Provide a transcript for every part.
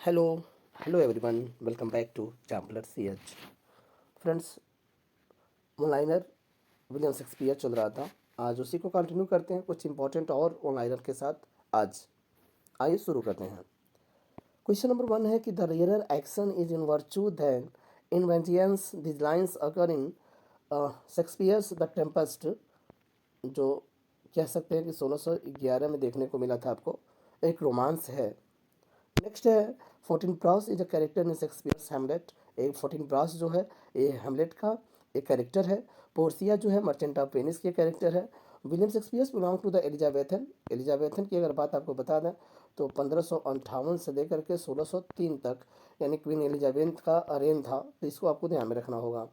Hello hello everyone, welcome back to Champlar CH। Friends, ऑनलाइनर William Shakespeare चल रहा था। आज उसी को कंटिन्यू करते हैं कुछ इंपॉर्टेंट और ऑनलाइनर के साथ। आज आइए शुरू करते हैं। क्वेश्चन नंबर 1 है कि the rarer action is in virtue than in vengeance these lines occur in Shakespeare's the Tempest, जो कह सकते हैं कि 1611 में देखने को मिला था आपको। एक रोमांस है। नेक्स्ट है Fortinbras is a character in Shakespeare's Hamlet. एक फोर्टीन ब्रास जो है ये हेमलेट का एक कैरेक्टर है। पोर्सिया जो है मर्चेंट ऑफ वेनिस की कैरेक्टर है। William Shakespeare's belong to the Elizabethan. Elizabethan की अगर बात आपको बता दें तो 1558 से लेकर के 1603 तक, यानी क्वीन एलिजाबेथ का रेन था, तो इसको आपको ध्यान में रखना होगा।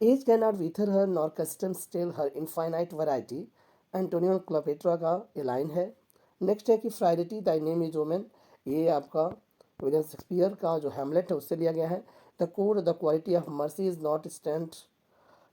Age cannot wither her nor customs stale her infinite variety, Antonio Cleopatra का ये लाइन है। नेक्स्ट है कि frailty thy name is woman, ये आपका विलियम शेक्सपियर का जो हैमलेट है उससे लिया गया है। The code the quality of mercy is not stand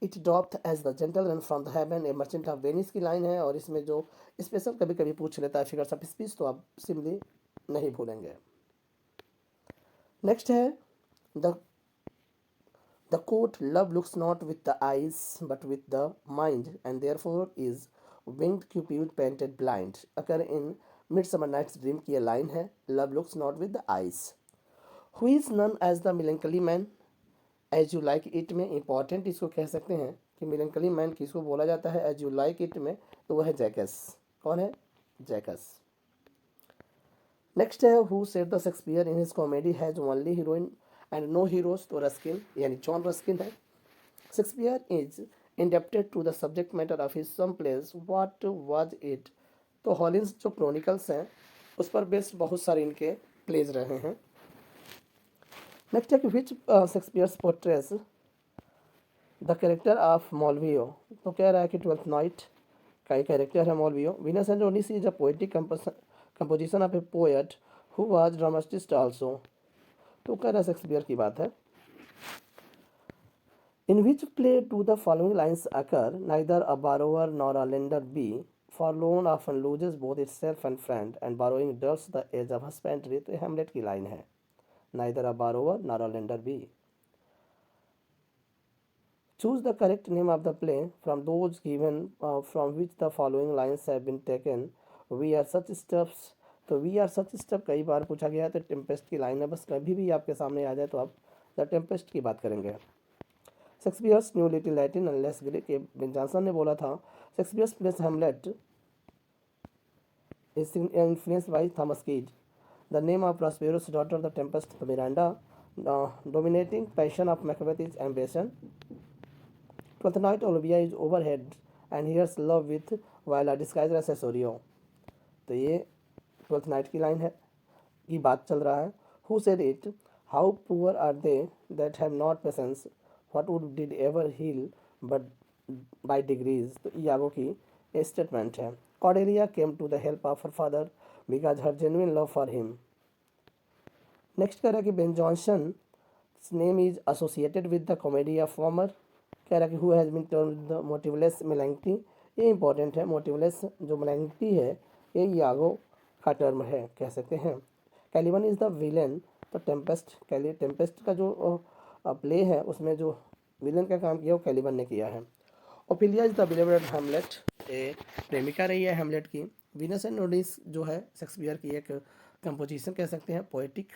it dropped as the gentle run from the heaven, a merchant of Venice की लाइन है। और इसमें जो स्पेशल कभी कभी पूछ लेता है फिगर्स ऑफ स्पीच, तो आप सिंपली नहीं भूलेंगे। नेक्स्ट है the quote, love looks not with the eyes but with the mind, and therefore is winged Cupid painted blind, अगर इन मिडसमर नाइट्स ड्रीम की ये लाइन है। Love looks not with the eyes. Who is none as the melancholy man as you like it में important इसको कह सकते हैं कि मिलंकली मैन किसको बोला जाता है एज यू लाइक इट में, तो वह है जैकस। कौन है? जैकस। नेक्स्ट है who said the Shakespeare in his comedy has only heroine and no heroes, तो रस्किन यानी जॉन रस्किन है। Shakespeare is indebted to the subject matter of his some place, what was it, तो Hollins जो chronicles हैं उस पर based बहुत सारे इनके प्लेज रहे हैं। नेक्स्ट है कि which Shakespeare's portrays the character of Malvolio, तो कह रहा है कि ट्वेल्थ नाइट का एक कैरेक्टर है Malvolio. Venus and Adonis is a poetic composition of a poet who was dramatist also, तो कह रहा है शेक्सपियर की बात है। In which play do the following lines occur? Neither a borrower nor a lender be, for loan often loses both itself and friend, and borrowing dulls the edge of husbandry, तो Hamlet की line है। Neither a borrower nor a lender be. Choose the correct name of the play from those given from which the following lines have been taken. We are such stuffs, तो we are such stuff कई बार पूछा गया है, तो Tempest की line है। बस कभी भी आपके सामने आ जाए तो आप द टेम्पेस्ट की बात करेंगे। Shakespeare's new little Latin unless Greek, Ben Jonson ने बोला था Shakespeare's place Hamlet is influenced by Thomas Keats. The name of Prospero's daughter, the Tempest, the Miranda. The dominating passion of Macbeth is ambition. Twelfth night, Olivia is overhead and hears love with Viola disguised as Cesario. तो ये twelfth night की line है की बात चल रहा है। Who said it, how poor are they that have not patience, what wound did ever heal but by degrees, तो यागो की स्टेटमेंट है। Cordelia came to the help of her father because her genuine love for him. Next कह रहा है कि Ben Jonson name is associated with the comedy of humour, कह रहा है कि who has been termed the motiveless malignity, ये important है। मोटिवलेस जो मेलेंटी है ये यागो का टर्म है, कह सकते हैं। कैलिबन इज द विलेन, तो टेम्पेस्ट का जो प्ले है उसमें जो विलेन का काम किया वो कैलिबन ने किया है। ओपिलिया इज द बिलीव्ड हेमलेट, ए प्रेमिका रही है हेमलेट की। वीनस एंड ओडिस जो है शेक्सपियर की एक कंपोजिशन कह सकते हैं, पोएटिक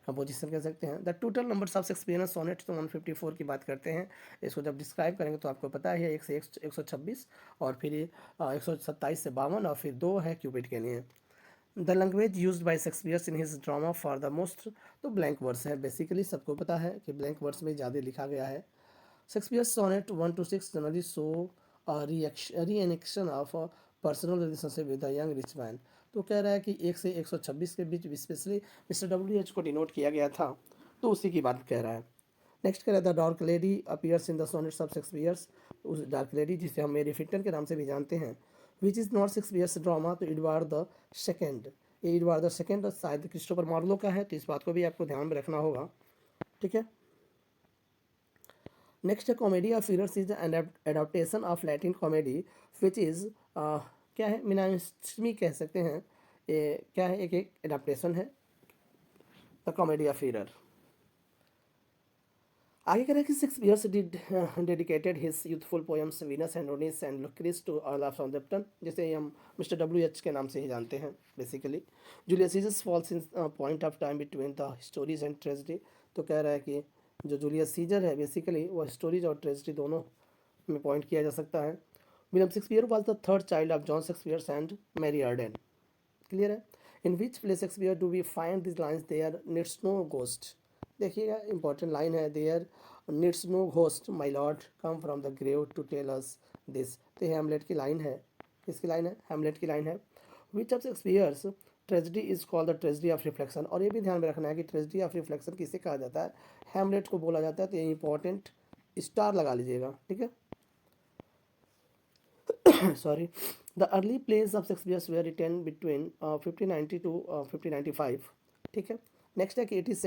कंपोजिशन कह सकते हैं। The total numbers of Shakespeare sonnet तो 154 की बात करते हैं। इसको जब डिस्क्राइब करेंगे तो आपको पता है 1 से 126 और फिर 127 से 52 और फिर 2 है क्यूपिड के लिए। The language use by Shakespeare in his drama for the most, तो ब्लैंक वर्ड्स है। बेसिकली सबको पता है कि ब्लैंक वर्ड्स में ज़्यादा लिखा गया है। Shakespeare sonnet 1 to 6 generally show reflection of personal relationship with the young rich man, तो कह रहा है कि 1 से 126 के बीच स्पेशली मिस्टर WH को डिनोट किया गया था, तो उसी की बात कह रहा है। नेक्स्ट कह रहा है the dark lady appears in the sonnets of Shakespeare's, उस डार्क लेडी जिसे हम मेरी फिक्टन के नाम से भी जानते हैं। Which is not Shakespeare's drama, तो एडवार्ड द सेकेंड, ये एडवार्ड द सेकेंड शायद क्रिस्टोफर मार्लो का है, तो इस बात को भी आपको ध्यान में रखना होगा। ठीक है। नेक्स्ट है comedy of errors is an adaptation of Latin comedy which is क्या है, मिनास्टमी कह सकते हैं। ये क्या है, एक एडाप्टेशन है द कॉमेडी ऑफ ईरर। आगे कह रहे हैं कि Shakespeare did dedicated his youthful poems Venus and Adonis and Lucrece to Earl of Southampton, जिसे हम मिस्टर डब्ल्यू एच के नाम से ही जानते हैं basically. Julius Caesar falls in point of time between the stories and tragedy. तो कह रहा है कि जो जूलियस सीजर है बेसिकली वो स्टोरीज और ट्रेजिडी दोनों में पॉइंट किया जा सकता है। William Shakespeare was the third child of John Shakespeare and Mary Arden. Clear है। In which play Shakespeare do we find this lines there needs no ghost. देखिएगा इंपॉर्टेंट लाइन है, there needs no ghost my lord come from the grave to tell us this. तो ये Hamlet की line है। किसकी line है? Hamlet की line है। Which of Shakespeare's tragedy is called the tragedy of reflection. और ये भी ध्यान में रखना है कि ट्रेजिडी ऑफ रिफ्लेक्शन किसे कहा जाता है? हैमलेट को बोला जाता है। तो ये इंपॉर्टेंट स्टार लगा लीजिएगा, ठीक है। Sorry, the early plays of Shakespeare were written between 1590 to 1595. ठीक है। नेक्स्ट है कि it is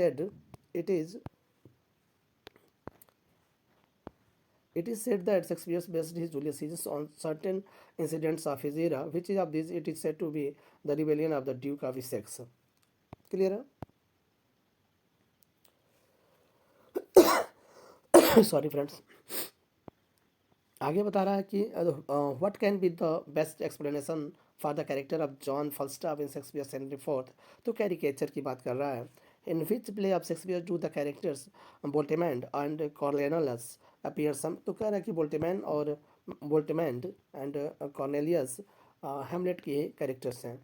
said that Shakespeare based his Julius Caesar on certain incidents of his era, which is of these it is said to be the rebellion of the Duke of Essex. Clear है? Sorry friends. आगे बता रहा है कि what can be the best explanation for the character of John Falstaff in Shakespeare Henry fourth. तो caricature की बात कर रहा है। In which play of Shakespeare do the characters Voltemand and Cornelius appear some. तो कह रहा है कि बोल्टेमैंड एंड कॉर्नेलियस हैमलेट के कैरेक्टर्स हैं।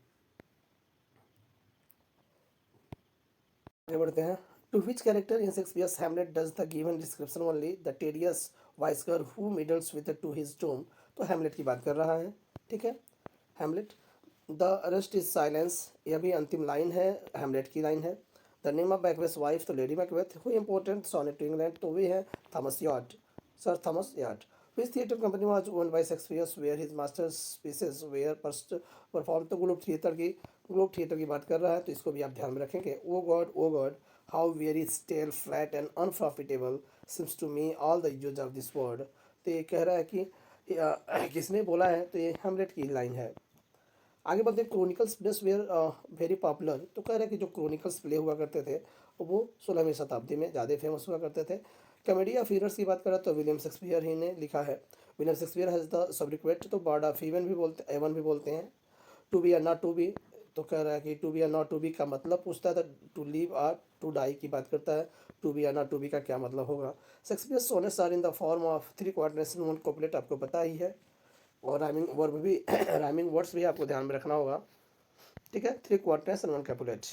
आगे बढ़ते हैं। To which character in Shakespeare's Hamlet does the given description only the tedious वाइसगर who meddles with to his doom. तो हैमलेट की बात कर रहा है, ठीक है। Hamlet the rest is silence, यह भी अंतिम लाइन है, हैमलेट की लाइन है। The name of Macbeth wife तो lady Macbeth. Who important sonnet to England तो वे है Thomas Wyatt, sir Thomas Wyatt. Which theatre company was owned by Shakespeare where his masters pieces were first perform. तो Globe theatre की बात कर रहा है, तो इसको भी आप ध्यान में रखेंगे। O God how very stale flat and unprofitable seems to me all the uses of this world. तो ये कह रहा है कि किसने बोला है? तो ये हैमलेट की लाइन है। आगे बढ़ते हैं। Chronicles plays were very popular. तो कह रहे हैं कि जो क्रोनिकल्स प्ले हुआ करते थे वो 16वीं शताब्दी में ज़्यादा फेमस हुआ करते थे। कॉमेडी ऑफ ईरर्स की बात करें तो विलियम शेक्सपियर ही ने लिखा है। William Shakespeare has the sobriquet तो बर्ड ऑफ एवन भी बोलते हैं। टू बी या नॉट टू बी, तो कह रहा है कि टू बी या नॉट टू बी का मतलब पूछता है, तो टू लिव और टू डाई की बात करता है। टू बी या नॉट टू बी का क्या मतलब होगा? Shakespeare sonnets are in the form of 3 quarters in 1 couplet, आपको पता ही है। और राइमिंग वर्ब भी राइमिंग वर्ड्स भी आपको ध्यान में रखना होगा, ठीक है। 3 quarters and 1 Capulet.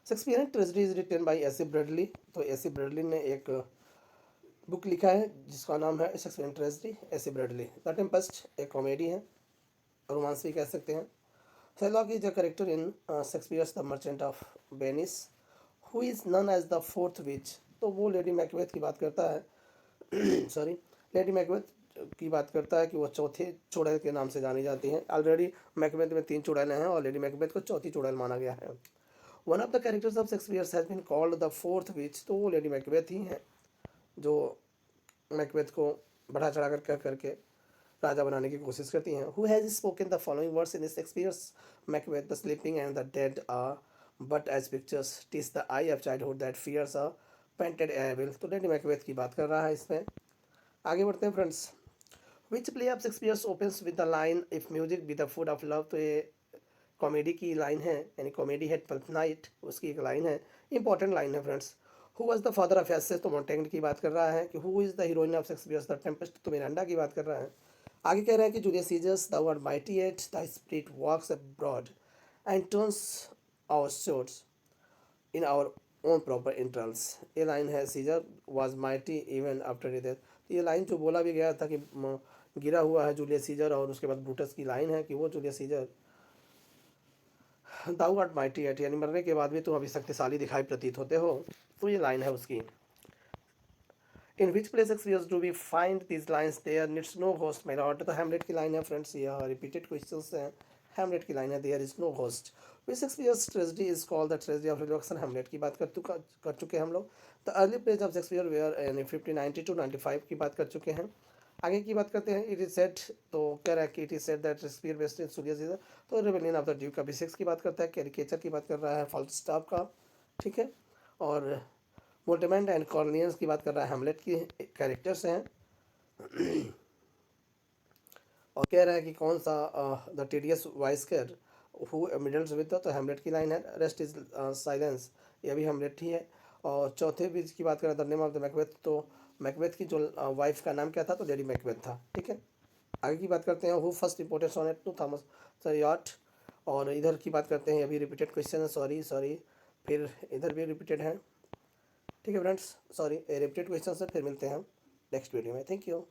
Shakespeare tragedy is written by AC Bradley. तो एसी ब्रैडली ने एक बुक लिखा है जिसका नाम है Shakespeare tragedy, AC Bradley. The Tempest एक कॉमेडी है, रोमांस भी कह सकते हैं। Shylock is a character in Shakespeare's The Merchant of Venice, who is known as the fourth witch। तो वो लेडी मैकबेथ की बात करता है सॉरी, लेडी मैकबेथ की बात करता है कि वो चौथे चुड़ैल के नाम से जानी जाती हैं। ऑलरेडी मैकबेथ में 3 चुड़ैलें हैं और लेडी मैकबेथ को चौथी चुड़ैल माना गया है। One of the characters of Shakespeare has been called the fourth witch. तो वो लेडी मैकबेथ ही हैं जो मैकबेथ को बढ़ा चढ़ा कर कह करके राजा बनाने की कोशिश करती हैं। Who has spoken the following words in Shakespeare's Macbeth, the sleeping and the dead are but as pictures, TISS the I of childhood that fears a painted evil. तो लेडी मैकबेथ की बात कर रहा है इसमें। आगे बढ़ते हैं friends. Which play of Shakespeare's opens with the line if music be the food of love. तो ये कॉमेडी की लाइन है, यानी कॉमेडी है ट्वेल्थ नाइट, उसकी एक लाइन है, इंपॉर्टेंट लाइन है friends. Who was the father of aces. तो मोंटेग्न की बात कर रहा है। कि who is the heroine of Shakespeare's the Tempest. तो मिरांडा की बात कर रहा है। आगे कह रहा है कि Julius Caesar's the word mighty yet the spirit walks abroad and turns our swords in our own proper entrails. ये लाइन है, Caesar was mighty even after death. तो ये लाइन जो बोला भी गया था कि गिरा हुआ है जूलियस सीजर, और उसके बाद ब्रूटस की लाइन है कि वो जूलियस सीजर दाऊ आर्ट माइटी एट, यानी मरने के बाद भी तुम अभी शक्तिशाली दिखाई प्रतीत होते हो। तो ये लाइन है उसकी। In which place Shakespeare do we find this lines there needs no ghost my lord. तो हैमलेट की लाइन है फ्रेंड्स, यह रिपीटेड क्वेश्चंस हैं। हैमलेट की लाइन है there is no ghost. Which Shakespeare's tragedy is called the tragedy of reduction. Hamlet की बात कर चुके हैं हम लोग। The early plays of Shakespeare were यानी 1590 to 95 की बात कर चुके हैं। आगे की बात करते हैं। इट इज सेड, तो कह रहा है कि it is said that Shakespeare based in Julius Caesar, तो rebellion of the duke of Essex की बात करता है, कैरिकेचर की बात कर रहा है फाल्स्टाफ का, ठीक है। और मोल्टेमेंट एंड कॉर्नियंस की बात कर रहा है, हेमलेट की कैरेक्टर्स हैं। और कह रहा है कि कौन सा the tedious whisker who meddles with, तो हेमलेट की लाइन है। रेस्ट इज साइलेंस, ये भी हेमलेट ही है। और चौथे बीज की बात करें the name of the Macbeth, तो मैकबेथ की जो वाइफ का नाम क्या था, तो लेडी मैकबेथ था, ठीक है। आगे की बात करते हैं who first imported sonnet to Thomas Wyatt. और इधर की बात करते हैं, अभी रिपीटेड क्वेश्चन है, सॉरी सॉरी, फिर इधर भी रिपीटेड है, ठीक है फ्रेंड्स, सॉरी रिपीटेड क्वेश्चन से फिर मिलते हैं हम नेक्स्ट वीडियो में। Thank you.